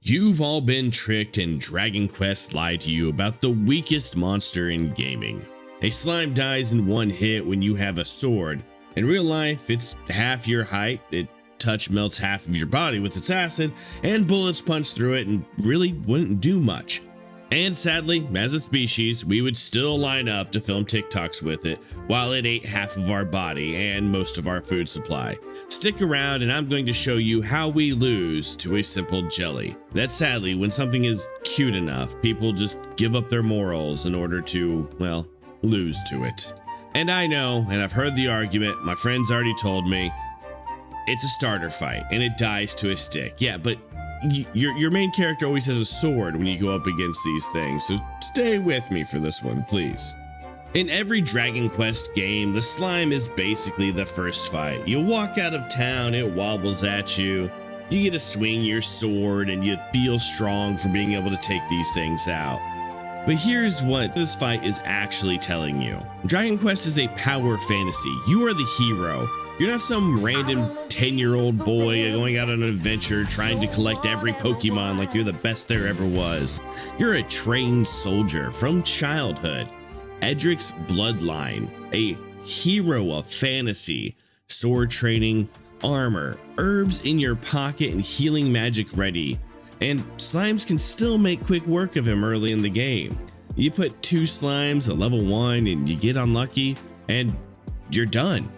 You've all been tricked and Dragon Quest lied to you about the weakest monster in gaming. A slime dies in one hit when you have a sword. In real life, it's half your height, it touch melts half of your body with its acid, and bullets punch through it and really wouldn't do much. And sadly, as a species, we would still line up to film TikToks with it while it ate half of our body and most of our food supply. Stick around and I'm going to show you how we lose to a simple jelly. That sadly, when something is cute enough, people just give up their morals in order to, well, lose to it. And I know, and I've heard the argument, my friends already told me, it's a starter fight and it dies to a stick. Yeah, but your main character always has a sword when you go up against these things, so stay with me for this one, please. In every Dragon Quest game, the slime is basically the first fight. You walk out of town, it wobbles at you, you get to swing your sword, and you feel strong for being able to take these things out. But here's what this fight is actually telling you. Dragon Quest is a power fantasy. You are the hero. You're not some random 10-year-old boy going out on an adventure trying to collect every Pokemon like you're the best there ever was. You're a trained soldier from childhood. Edric's bloodline, a hero of fantasy, sword training, armor, herbs in your pocket, and healing magic ready. And slimes can still make quick work of him early in the game. You put 2 slimes at level 1 and you get unlucky and you're done.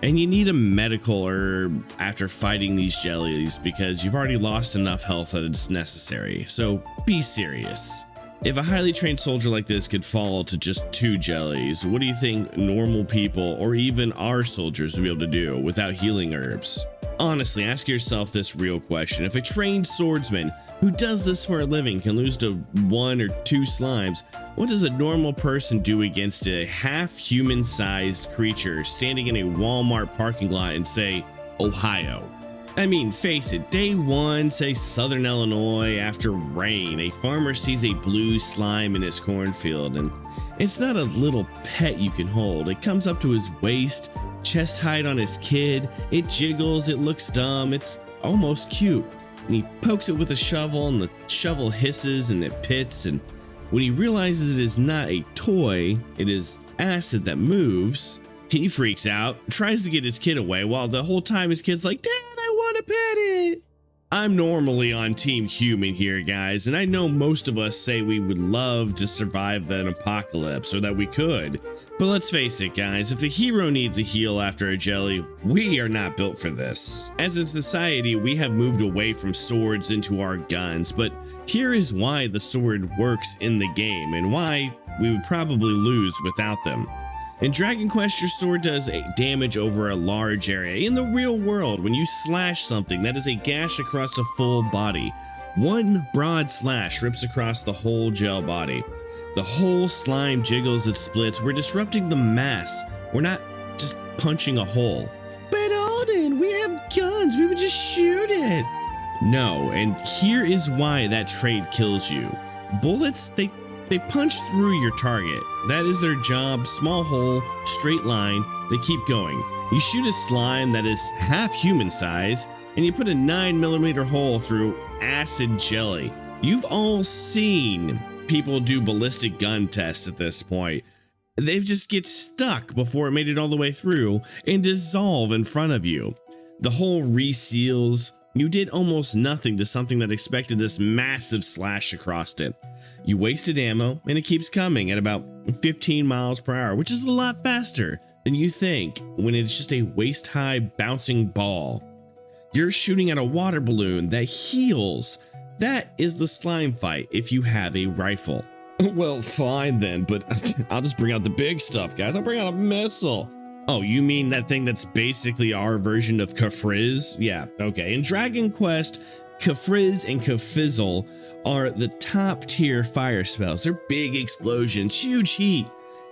And you need a medical herb after fighting these jellies because you've already lost enough health that it's necessary, so be serious. If a highly trained soldier like this could fall to just 2 jellies, what do you think normal people or even our soldiers would be able to do without healing herbs? Honestly, ask yourself this real question. If a trained swordsman who does this for a living can lose to 1 or 2 slimes, what does a normal person do against a half-human-sized creature standing in a Walmart parking lot in, say, Ohio? I mean, face it, day 1, say Southern Illinois, after rain, a farmer sees a blue slime in his cornfield, and it's not a little pet you can hold. It comes up to his waist, chest height on his kid, it jiggles, it looks dumb, it's almost cute. And he pokes it with a shovel, and the shovel hisses and it pits, and when he realizes it is not a toy, it is acid that moves, he freaks out, tries to get his kid away, while the whole time his kid's like, "Dad, I want to pet it." I'm normally on Team Human here, guys, and I know most of us say we would love to survive an apocalypse, or that we could. But let's face it, guys, if the hero needs a heal after a jelly, we are not built for this. As a society, we have moved away from swords into our guns, but here is why the sword works in the game, and why we would probably lose without them. In Dragon Quest, your sword does damage over a large area. In the real world, when you slash something, that is a gash across a full body. One broad slash rips across the whole gel body. The whole slime jiggles and splits. We're disrupting the mass. We're not just punching a hole. But Alden, we have guns. We would just shoot it. No, and here is why that trade kills you. Bullets, they punch through your target. That is their job. Small hole, straight line, they keep going. You shoot a slime that is half human size, and you put a 9mm hole through acid jelly. You've all seen people do ballistic gun tests at this point. They just get stuck before it made it all the way through and dissolve in front of you. The hole reseals. You did almost nothing to something that expected this massive slash across it. You wasted ammo, and it keeps coming at about 15 miles per hour, which is a lot faster than you think when it's just a waist-high bouncing ball. You're shooting at a water balloon that heals. That is the slime fight if you have a rifle. Well, fine then, but I'll just bring out the big stuff, guys. I'll bring out a missile. Oh, you mean that thing that's basically our version of Kafrizz? Yeah, okay. In Dragon Quest, Kafrizz and Kafizzle are the top tier fire spells. They're big explosions, huge heat.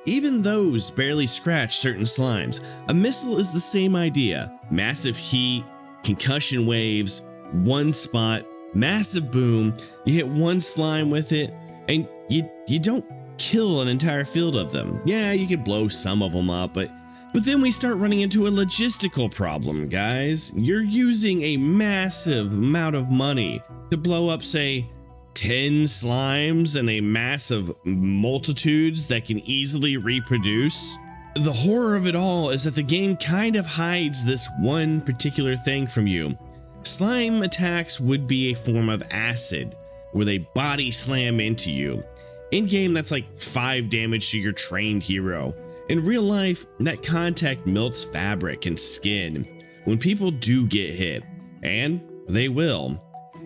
Even those barely scratch certain slimes. A missile is the same idea. Massive heat, concussion waves, one spot, massive boom. You hit one slime with it, and you don't kill an entire field of them. Yeah, you could blow some of them up, but But then we start running into a logistical problem, guys. You're using a massive amount of money to blow up, say, 10 slimes and a mass of multitudes that can easily reproduce. The horror of it all is that the game kind of hides this one particular thing from you. Slime attacks would be a form of acid, where they body slam into you. In game, that's like 5 damage to your trained hero. In real life, that contact melts fabric and skin when people do get hit, and they will.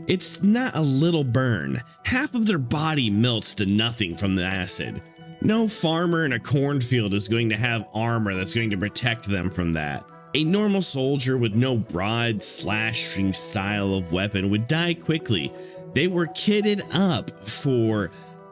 It's not a little burn. Half of their body melts to nothing from the acid. No farmer in a cornfield is going to have armor that's going to protect them from that. A normal soldier with no broad slashing style of weapon would die quickly. They were kitted up for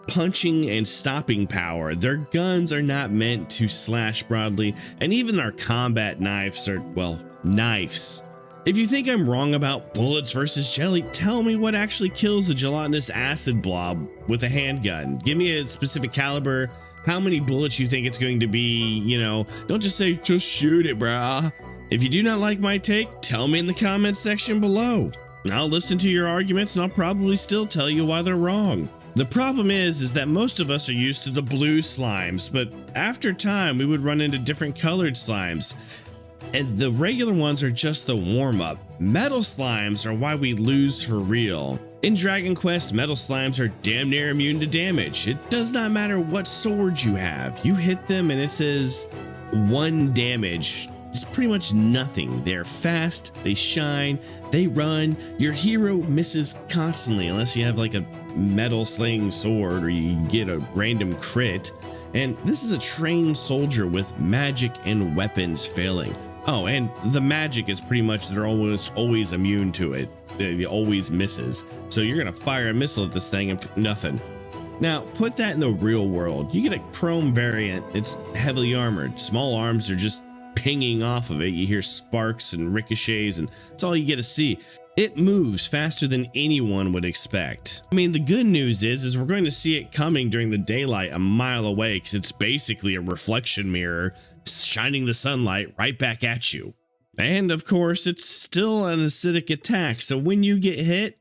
punching and stopping power. Their guns are not meant to slash broadly, and even their combat knives are, well, knives. If you think I'm wrong about bullets versus jelly, tell me what actually kills a gelatinous acid blob with a handgun. Give me a specific caliber, how many bullets you think it's going to be, you know, don't just say, just shoot it, brah. If you do not like my take, tell me in the comments section below. I'll listen to your arguments and I'll probably still tell you why they're wrong. The problem is that most of us are used to the blue slimes, but after time we would run into different colored slimes. And the regular ones are just the warm-up. Metal slimes are why we lose for real. In Dragon Quest, metal slimes are damn near immune to damage. It does not matter what sword you have. You hit them and it says 1 damage. It's pretty much nothing. They're fast, they shine, they run. Your hero misses constantly unless you have like a metal slaying sword or you get a random crit. And this is a trained soldier with magic and weapons failing. Oh, and the magic is pretty much they're almost always immune to it. It always misses. So you're gonna fire a missile at this thing and nothing. Now, put that in the real world. You get a chrome variant, it's heavily armored. Small arms are just pinging off of it. You hear sparks and ricochets, and that's all you get to see. It moves faster than anyone would expect. I mean, the good news is we're going to see it coming during the daylight a mile away because it's basically a reflection mirror shining the sunlight right back at you. And of course, it's still an acidic attack, so when you get hit,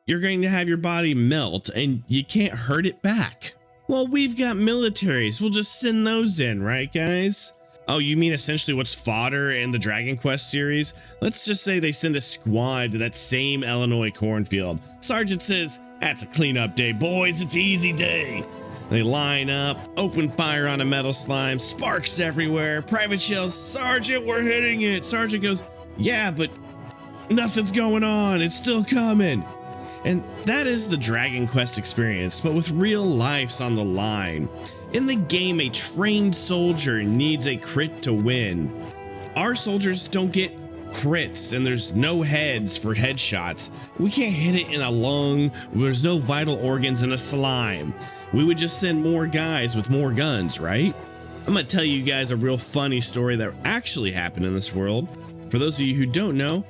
you're going to have your body melt and you can't hurt it back. Well, we've got militaries, we'll just send those in, right guys? Oh, you mean essentially what's fodder in the Dragon Quest series? Let's just say they send a squad to that same Illinois cornfield. Sergeant says, that's a cleanup day, boys, it's easy day. They line up, open fire on a metal slime, sparks everywhere. Private yells, Sergeant, we're hitting it. Sergeant goes, yeah, but nothing's going on, it's still coming. And that is the Dragon Quest experience, but with real lives on the line. In the game, a trained soldier needs a crit to win. Our soldiers don't get crits, and there's no heads for headshots. We can't hit it in a lung, there's no vital organs in a slime. We would just send more guys with more guns, right? I'm gonna tell you guys a real funny story that actually happened in this world. For those of you who don't know,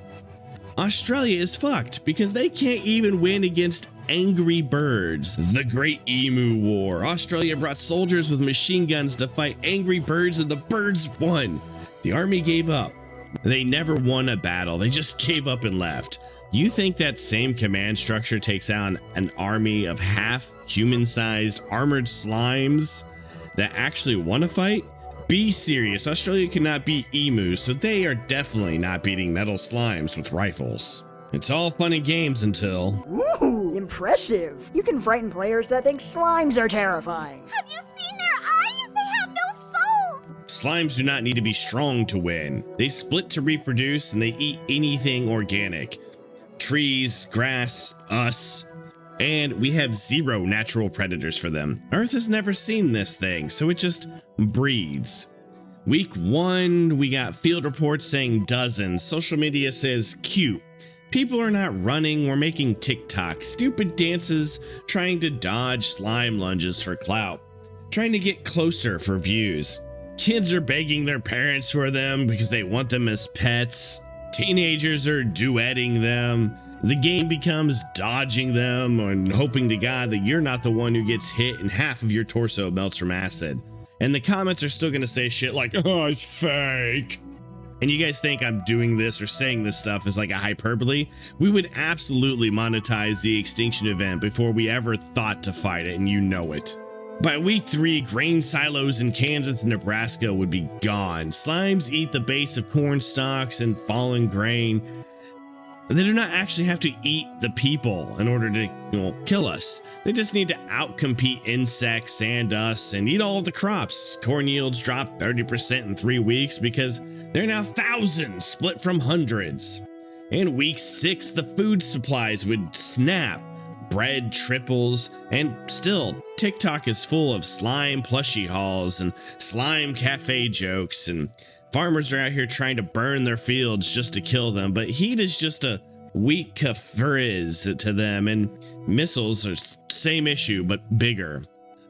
Australia is fucked because they can't even win against angry birds. The Great Emu War. Australia brought soldiers with machine guns to fight angry birds and the birds won. The army gave up. They never won a battle. They just gave up and left. You think that same command structure takes out an army of half human-sized armored slimes that actually want to fight? Be serious. Australia cannot beat emus, so they are definitely not beating metal slimes with rifles. It's all fun and games until... Ooh, impressive. You can frighten players that think slimes are terrifying. Have you seen their eyes? They have no souls! Slimes do not need to be strong to win. They split to reproduce and they eat anything organic. Trees, grass, us, and we have 0 natural predators for them. Earth has never seen this thing, so it just breeds. Week 1, we got field reports saying dozens. Social media says cute. People are not running, we're making TikToks, stupid dances, trying to dodge slime lunges for clout, trying to get closer for views. Kids are begging their parents for them because they want them as pets. Teenagers are duetting them. The game becomes dodging them and hoping to God that you're not the one who gets hit and half of your torso melts from acid. And the comments are still gonna say shit like, oh, it's fake. And you guys think I'm doing this or saying this stuff is like a hyperbole? We would absolutely monetize the Extinction event before we ever thought to fight it, and you know it. By week 3, grain silos in Kansas and Nebraska would be gone. Slimes eat the base of corn stalks and fallen grain. They do not actually have to eat the people in order to, kill us. They just need to outcompete insects and us and eat all of the crops. Corn yields dropped 30% in 3 weeks because they're now thousands split from hundreds. In week 6, the food supplies would snap. Bread triples, and still, TikTok is full of slime plushie hauls and slime cafe jokes, and farmers are out here trying to burn their fields just to kill them, but heat is just a weak frizz to them, and missiles are same issue, but bigger.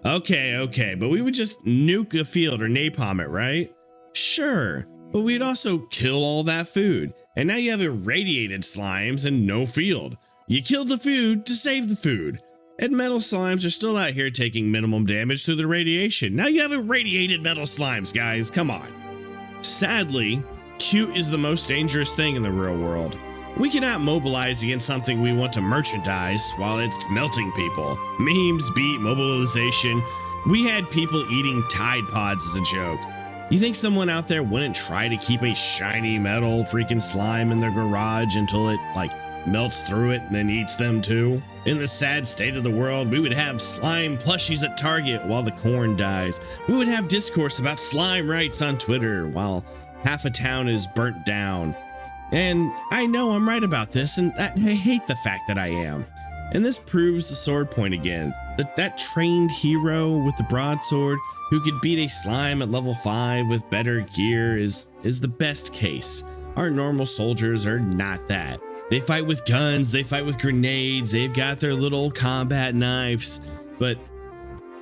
Okay, but we would just nuke a field or napalm it, right? Sure, but we'd also kill all that food, and now you have irradiated slimes and no field. You killed the food to save the food. And metal slimes are still out here taking minimum damage through the radiation. Now you have irradiated metal slimes, guys. Come on. Sadly, cute is the most dangerous thing in the real world. We cannot mobilize against something we want to merchandise while it's melting people. Memes beat mobilization. We had people eating Tide Pods as a joke. You think someone out there wouldn't try to keep a shiny metal freaking slime in their garage until it, melts through it and then eats them too? In the sad state of the world, we would have slime plushies at Target while the corn dies. We would have discourse about slime rights on Twitter while half a town is burnt down. And I know I'm right about this, and I hate the fact that I am. And this proves the sword point again. That trained hero with the broadsword who could beat a slime at level 5 with better gear is the best case. Our normal soldiers are not that. They fight with guns, they fight with grenades, they've got their little combat knives, but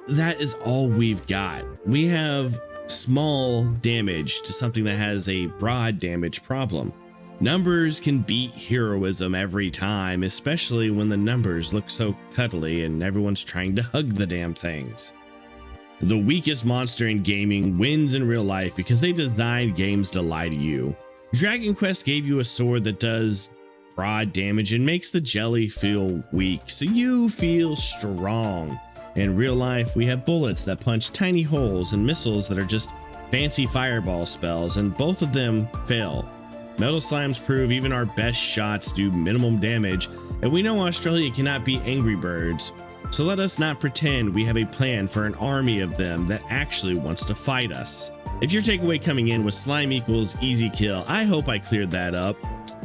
that is all we've got. We have small damage to something that has a broad damage problem. Numbers can beat heroism every time, especially when the numbers look so cuddly and everyone's trying to hug the damn things. The weakest monster in gaming wins in real life because they designed games to lie to you. Dragon Quest gave you a sword that does broad damage and makes the jelly feel weak, so you feel strong. In real life, we have bullets that punch tiny holes and missiles that are just fancy fireball spells, and both of them fail. Metal slimes prove even our best shots do minimum damage, and we know Australia cannot beat Angry Birds, so let us not pretend we have a plan for an army of them that actually wants to fight us. If your takeaway coming in was slime equals easy kill, I hope I cleared that up.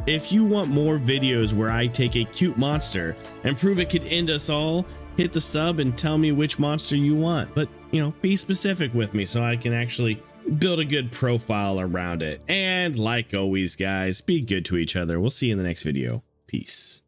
If you want more videos where I take a cute monster and prove it could end us all, hit the sub and tell me which monster you want. But, be specific with me so I can actually build a good profile around it. And like always, guys, be good to each other. We'll see you in the next video. Peace.